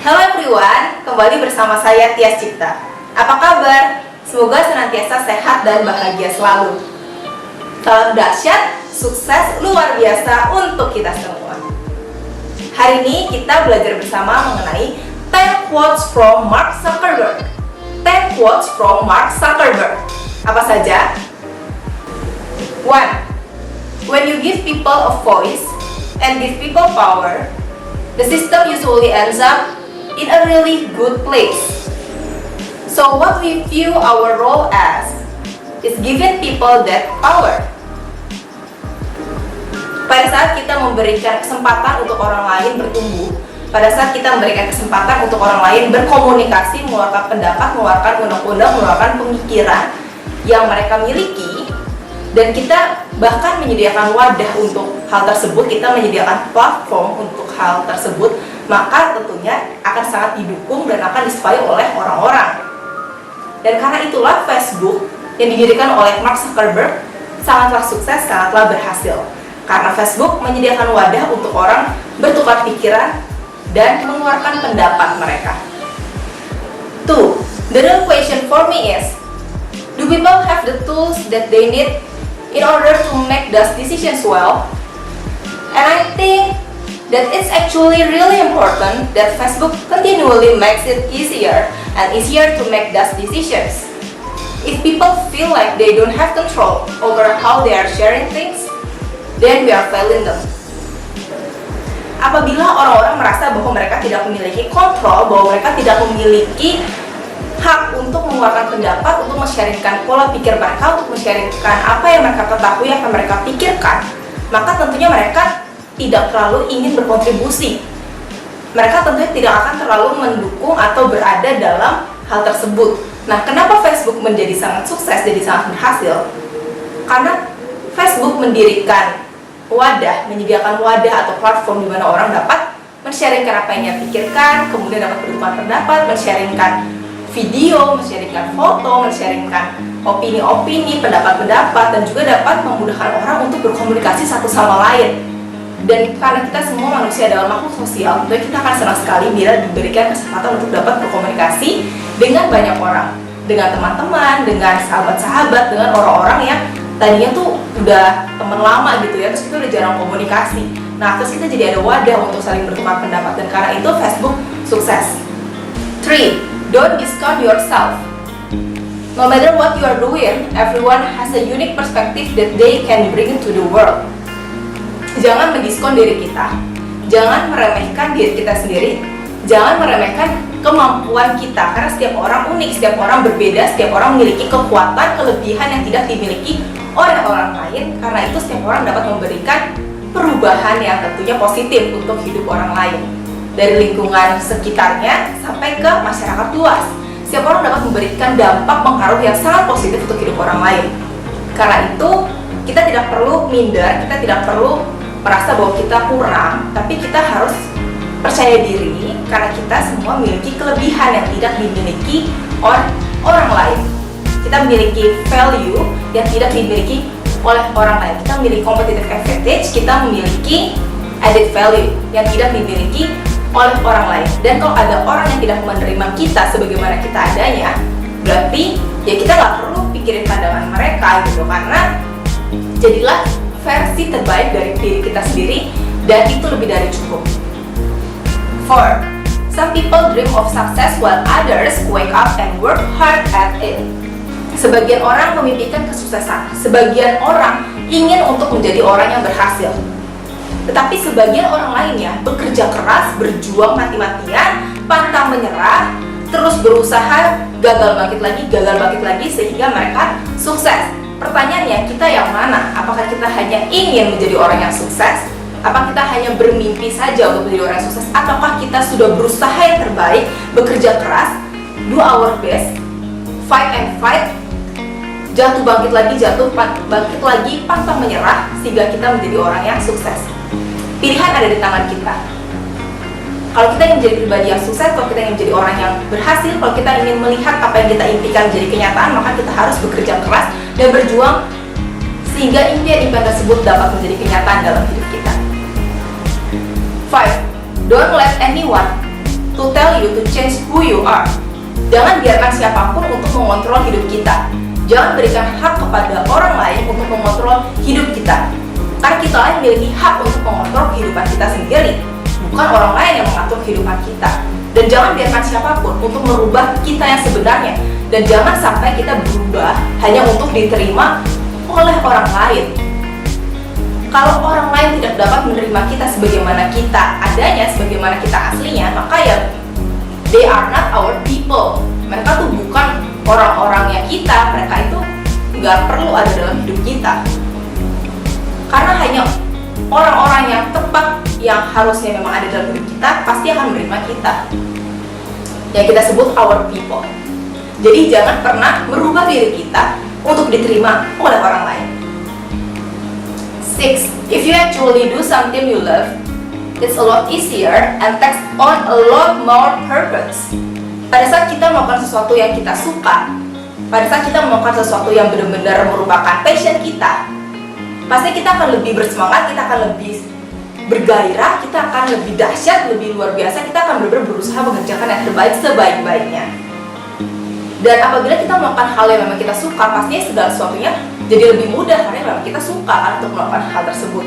Halo everyone, kembali bersama saya Tias Cipta. Apa kabar? Semoga senantiasa sehat dan bahagia selalu. Salam dahsyat, sukses luar biasa untuk kita semua. Hari ini kita belajar bersama mengenai 10 quotes from Mark Zuckerberg. 10 quotes from Mark Zuckerberg. Apa saja? 1. When you give people a voice and give people power, the system usually ends up in a really good place. So what we view our role as is giving people that power. Pada saat kita memberikan kesempatan untuk orang lain bertumbuh, pada saat kita memberikan kesempatan untuk orang lain berkomunikasi, mengeluarkan pendapat, mengeluarkan undang-undang, mengeluarkan pemikiran yang mereka miliki, dan kita bahkan menyediakan wadah untuk hal tersebut, kita menyediakan platform untuk hal tersebut, maka tentunya akan sangat didukung dan akan disukai oleh orang-orang. Dan karena itulah Facebook yang didirikan oleh Mark Zuckerberg sangatlah sukses, sangatlah berhasil. Karena Facebook menyediakan wadah untuk orang bertukar pikiran dan mengeluarkan pendapat mereka. 2. The real question for me is, do people have the tools that they need in order to make those decisions well? And I think that it's actually really important that Facebook continually makes it easier and easier to make those decisions. If people feel like they don't have control over how they are sharing things, then we are failing them. Apabila orang-orang merasa bahwa mereka tidak memiliki kontrol, bahwa mereka tidak memiliki hak untuk mengeluarkan pendapat, untuk men-sharingkan pola pikir mereka, untuk men-sharingkan apa yang mereka ketahui, apa yang mereka pikirkan, maka tentunya mereka tidak terlalu ingin berkontribusi. Mereka tentunya tidak akan terlalu mendukung atau berada dalam hal tersebut. Nah, kenapa Facebook menjadi sangat sukses, jadi sangat berhasil? Karena Facebook mendirikan wadah, menyediakan wadah atau platform di mana orang dapat men-sharingkan apa yang dia pikirkan, kemudian dapat bertukar pendapat, men-sharingkan video, men-sharingkan foto, men-sharingkan opini-opini, pendapat-pendapat, dan juga dapat memudahkan orang untuk berkomunikasi satu sama lain. Dan karena kita semua manusia adalah makhluk sosial, tentunya kita akan senang sekali bila diberikan kesempatan untuk dapat berkomunikasi dengan banyak orang, dengan teman-teman, dengan sahabat-sahabat, dengan orang-orang yang tadinya tuh udah teman lama gitu ya, terus kita udah jarang komunikasi. Nah, terus kita jadi ada wadah untuk saling bertukar pendapat, dan karena itu Facebook sukses. 3. Don't discount yourself. No matter what you are doing, everyone has a unique perspective that they can bring to the world. Jangan mendiskon diri kita, jangan meremehkan diri kita sendiri, jangan meremehkan kemampuan kita, karena setiap orang unik, setiap orang berbeda, setiap orang memiliki kekuatan, kelebihan yang tidak dimiliki oleh orang lain. Karena itu setiap orang dapat memberikan perubahan yang tentunya positif untuk hidup orang lain, dari lingkungan sekitarnya sampai ke masyarakat luas. Setiap orang dapat memberikan dampak pengaruh yang sangat positif untuk hidup orang lain. Karena itu kita tidak perlu minder, kita tidak perlu merasa bahwa kita kurang, tapi kita harus percaya diri karena kita semua memiliki kelebihan yang tidak dimiliki oleh orang lain. Kita memiliki value yang tidak dimiliki oleh orang lain. Kita memiliki competitive advantage, kita memiliki added value yang tidak dimiliki oleh orang lain. Dan kalau ada orang yang tidak menerima kita sebagaimana kita adanya, berarti ya kita nggak perlu pikirin pandangan mereka gitu, karena jadilah versi terbaik dari diri kita sendiri, dan itu lebih dari cukup. 4. Some people dream of success while others wake up and work hard at it. Sebagian orang memimpikan kesuksesan, sebagian orang ingin untuk menjadi orang yang berhasil, tetapi sebagian orang lainnya bekerja keras, berjuang mati-matian, pantang menyerah, terus berusaha, gagal bangkit lagi sehingga mereka sukses. Pertanyaannya, kita yang mana? Apakah kita hanya ingin menjadi orang yang sukses? Apakah kita hanya bermimpi saja untuk menjadi orang yang sukses? Ataukah kita sudah berusaha yang terbaik, bekerja keras, do our best, fight and fight, jatuh bangkit lagi, pantang menyerah, sehingga kita menjadi orang yang sukses? Pilihan ada di tangan kita. Kalau kita ingin menjadi pribadi yang sukses, kalau kita ingin menjadi orang yang berhasil, kalau kita ingin melihat apa yang kita impikan menjadi kenyataan, maka kita harus bekerja keras dan berjuang sehingga impian-impian tersebut dapat menjadi kenyataan dalam hidup kita. 5. Don't let anyone to tell you to change who you are. Jangan biarkan siapapun untuk mengontrol hidup kita. Jangan berikan hak kepada orang lain untuk mengontrol hidup kita. Karena kita lain memiliki hak untuk mengontrol kehidupan kita sendiri, bukan orang lain yang mengatur kehidupan kita. Dan jangan biarkan siapapun untuk merubah kita yang sebenarnya. Dan jangan sampai kita berubah hanya untuk diterima oleh orang lain. Kalau orang lain tidak dapat menerima kita sebagaimana kita adanya, sebagaimana kita aslinya, maka ya they are not our people. Mereka tuh bukan orang-orangnya kita. Mereka itu nggak perlu ada dalam hidup kita. Karena hanya orang-orang yang tepat yang harusnya memang ada dalam hidup kita pasti akan menerima kita. Yang kita sebut our people. Jadi jangan pernah merubah diri kita untuk diterima oleh orang lain. 6. If you actually do something you love, it's a lot easier and takes on a lot more purpose. Pada saat kita melakukan sesuatu yang kita suka, pada saat kita melakukan sesuatu yang benar-benar merupakan passion kita, pasti kita akan lebih bersemangat, kita akan lebih bergairah, kita akan lebih dahsyat, lebih luar biasa, kita akan benar-benar berusaha mengerjakan yang terbaik sebaik-baiknya. Dan apabila kita melakukan hal yang memang kita suka, pastinya segala sesuatunya jadi lebih mudah karena memang kita suka untuk melakukan hal tersebut.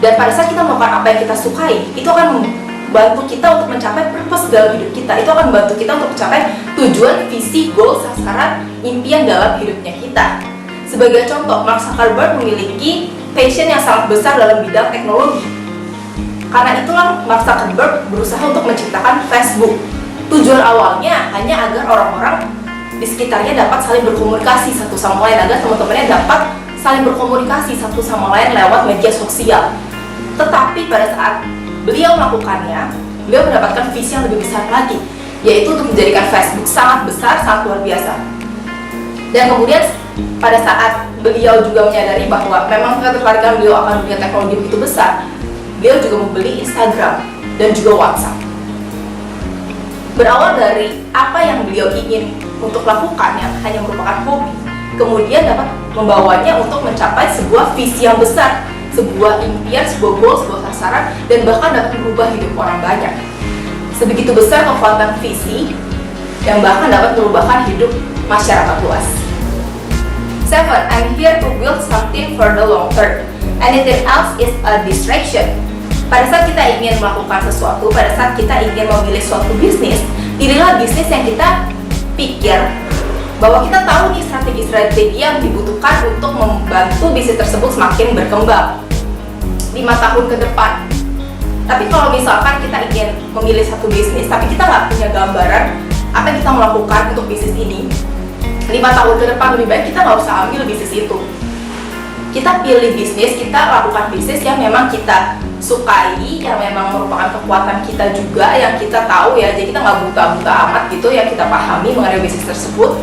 Dan pada saat kita melakukan apa yang kita sukai, itu akan membantu kita untuk mencapai purpose dalam hidup kita. Itu akan membantu kita untuk mencapai tujuan, visi, goal, sasaran, impian dalam hidupnya kita. Sebagai contoh, Mark Zuckerberg memiliki passion yang sangat besar dalam bidang teknologi. Karena itulah Mark Zuckerberg berusaha untuk menciptakan Facebook. Tujuan awalnya hanya agar orang-orang di sekitarnya dapat saling berkomunikasi satu sama lain, agar teman-temannya dapat saling berkomunikasi satu sama lain lewat media sosial. Tetapi pada saat beliau melakukannya, beliau mendapatkan visi yang lebih besar lagi, yaitu untuk menjadikan Facebook sangat besar, sangat luar biasa. Dan kemudian pada saat beliau juga menyadari bahwa memang ketertarikan beliau akan dunia teknologi begitu besar, beliau juga membeli Instagram dan juga WhatsApp. Berawal dari apa yang beliau ingin untuk lakukan yang hanya merupakan hobi, kemudian dapat membawanya untuk mencapai sebuah visi yang besar, sebuah impian, sebuah goal, sebuah sasaran, dan bahkan dapat merubah hidup orang banyak. Sebegitu besar kekuatan visi yang bahkan dapat merubahkan hidup masyarakat luas. 7. I'm here to build something for the long term. Anything else is a distraction. Pada saat kita ingin melakukan sesuatu, pada saat kita ingin memilih suatu bisnis, inilah bisnis yang kita pikir bahwa kita tahu nih strategi-strategi yang dibutuhkan untuk membantu bisnis tersebut semakin berkembang 5 tahun ke depan. Tapi kalau misalkan kita ingin memilih satu bisnis, tapi kita nggak punya gambaran apa yang kita melakukan untuk bisnis ini 5 tahun ke depan, lebih baik kita nggak usah ambil bisnis itu. Kita pilih bisnis, kita lakukan bisnis yang memang kita sukai, yang memang merupakan kekuatan kita juga, yang kita tahu ya, jadi kita nggak buta-buta amat gitu, yang kita pahami mengenai bisnis tersebut,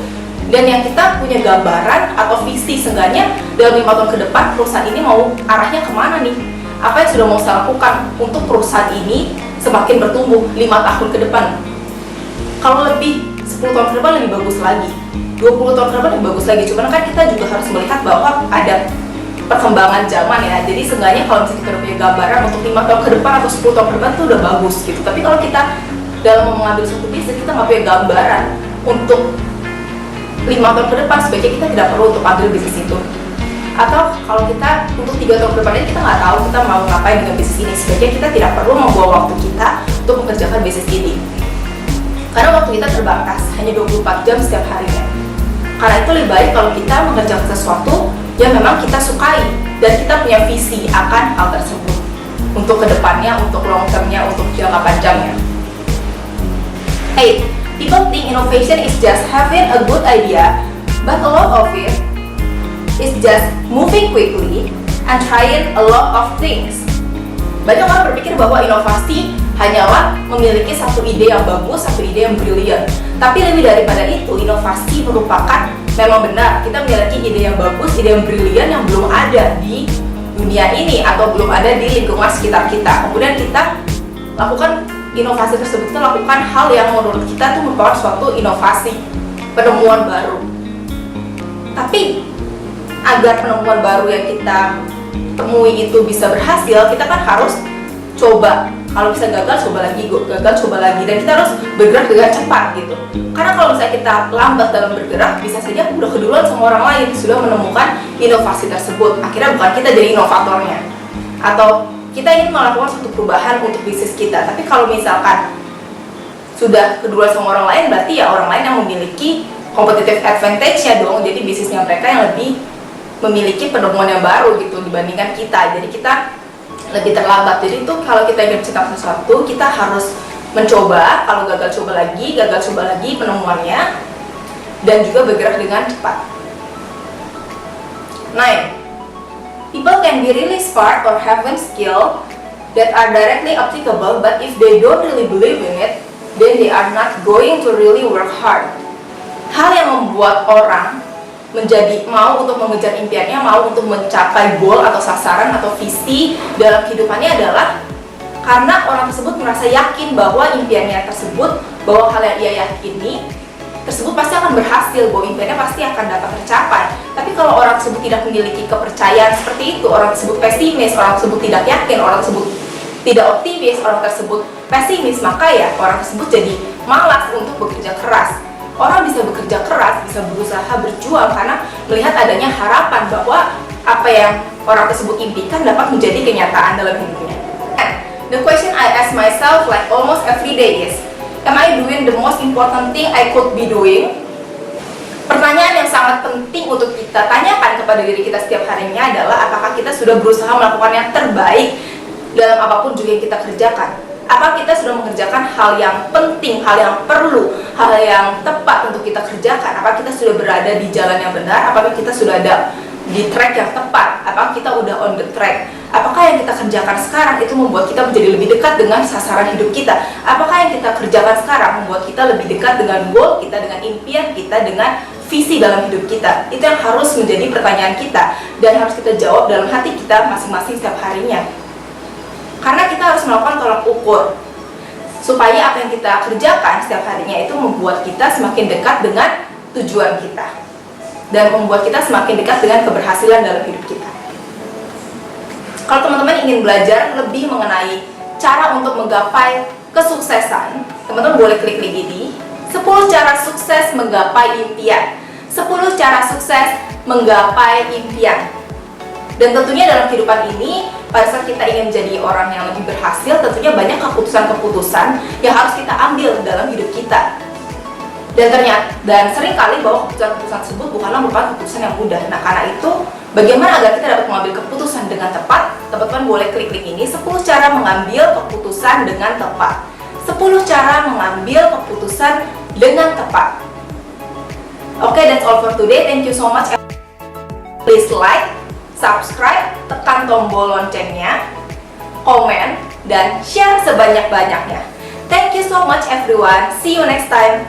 dan yang kita punya gambaran atau visi seenggaknya dalam 5 tahun ke depan perusahaan ini mau arahnya kemana nih, apa yang sudah mau saya lakukan untuk perusahaan ini semakin bertumbuh 5 tahun ke depan. Kalau lebih 10 tahun ke depan lebih bagus lagi, 20 tahun ke depan lebih bagus lagi, cuman kan kita juga harus melihat bahwa ada perkembangan zaman ya, jadi seenggaknya kalau misalnya kita udah punya gambaran untuk 5 tahun ke depan atau 10 tahun ke depan itu udah bagus gitu. Tapi kalau kita dalam mengambil suatu bisnis, kita nggak punya gambaran untuk 5 tahun ke depan, sebaiknya kita tidak perlu untuk ambil bisnis itu. Atau kalau kita untuk 3 tahun ke depan kita nggak tahu kita mau ngapain dengan bisnis ini, sebaiknya kita tidak perlu membuang waktu kita untuk mengerjakan bisnis ini. Karena waktu kita terbatas, hanya 24 jam setiap harinya. Karena itu lebih baik kalau kita mengerjakan sesuatu yang memang kita sukai dan kita punya visi akan hal tersebut untuk kedepannya, untuk long termnya, untuk jangka panjangnya. 8. People think innovation is just having a good idea, but a lot of it is just moving quickly and trying a lot of things. Banyak orang berpikir bahwa inovasi hanyalah memiliki satu ide yang bagus, satu ide yang brilian. Tapi lebih daripada itu, inovasi merupakan memang benar kita memiliki ide yang bagus, ide yang brilian yang belum ada di dunia ini atau belum ada di lingkungan sekitar kita. Kemudian kita lakukan inovasi tersebut, kita lakukan hal yang menurut kita itu merupakan suatu inovasi, penemuan baru. Tapi agar penemuan baru yang kita temui itu bisa berhasil, kita kan harus coba Kalau bisa gagal, coba lagi, gagal, coba lagi. Dan kita harus bergerak dengan cepat gitu. Karena kalau misalnya kita lambat dalam bergerak, bisa saja udah keduluan sama orang lain, sudah menemukan inovasi tersebut. Akhirnya bukan kita jadi inovatornya. Atau kita ingin melakukan suatu perubahan untuk bisnis kita. Tapi kalau misalkan sudah keduluan sama orang lain, berarti ya orang lain yang memiliki competitive advantage-nya dong. Jadi bisnisnya mereka yang lebih memiliki penemuan yang baru gitu dibandingkan kita. Jadi kita lebih terlambat. Jadi itu kalau kita ingin menciptakan sesuatu, kita harus mencoba. Kalau gagal, coba lagi penemuannya, dan juga bergerak dengan cepat. 9. People can be really smart or have one skill that are directly applicable, but if they don't really believe in it, then they are not going to really work hard. Hal yang membuat orang menjadi mau untuk mengejar impiannya, mau untuk mencapai goal atau sasaran atau visi dalam kehidupannya adalah karena orang tersebut merasa yakin bahwa impiannya tersebut, bahwa hal yang ia yakini tersebut pasti akan berhasil, bahwa impiannya pasti akan dapat tercapai. Tapi kalau orang tersebut tidak memiliki kepercayaan seperti itu, orang tersebut pesimis, orang tersebut tidak yakin, orang tersebut tidak optimis, orang tersebut pesimis, maka ya orang tersebut jadi malas untuk bekerja keras. Orang bisa bekerja keras, bisa berusaha, berjuang karena melihat adanya harapan bahwa apa yang orang tersebut impikan dapat menjadi kenyataan dalam hidupnya. And the question I ask myself like almost every day is, am I doing the most important thing I could be doing? Pertanyaan yang sangat penting untuk kita tanyakan kepada diri kita setiap harinya adalah apakah kita sudah berusaha melakukan yang terbaik dalam apapun juga yang kita kerjakan. Apa kita sudah mengerjakan hal yang penting, hal yang perlu, hal yang tepat untuk kita kerjakan? Apa kita sudah berada di jalan yang benar? Apakah kita sudah ada di track yang tepat? Apakah kita udah on the track? Apakah yang kita kerjakan sekarang itu membuat kita menjadi lebih dekat dengan sasaran hidup kita? Apakah yang kita kerjakan sekarang membuat kita lebih dekat dengan goal kita, dengan impian kita, dengan visi dalam hidup kita? Itu yang harus menjadi pertanyaan kita dan harus kita jawab dalam hati kita masing-masing setiap harinya. Karena kita harus melakukan tolak ukur supaya apa yang kita kerjakan setiap harinya itu membuat kita semakin dekat dengan tujuan kita dan membuat kita semakin dekat dengan keberhasilan dalam hidup kita. Kalau teman-teman ingin belajar lebih mengenai cara untuk menggapai kesuksesan, teman-teman boleh klik link ini, 10 cara sukses menggapai impian. 10 cara sukses menggapai impian. Dan tentunya dalam kehidupan ini, pada saat kita ingin menjadi orang yang lebih berhasil, tentunya banyak keputusan-keputusan yang harus kita ambil dalam hidup kita. Dan seringkali bahwa keputusan-keputusan tersebut bukanlah merupakan keputusan yang mudah. Nah, karena itu, bagaimana agar kita dapat mengambil keputusan dengan tepat? Teman-teman boleh klik link ini, 10 cara mengambil keputusan dengan tepat. 10 cara mengambil keputusan dengan tepat. Oke, that's all for today. Thank you so much. Please like, subscribe, tekan tombol loncengnya, komen, dan share sebanyak-banyaknya. Thank you so much everyone. See you next time.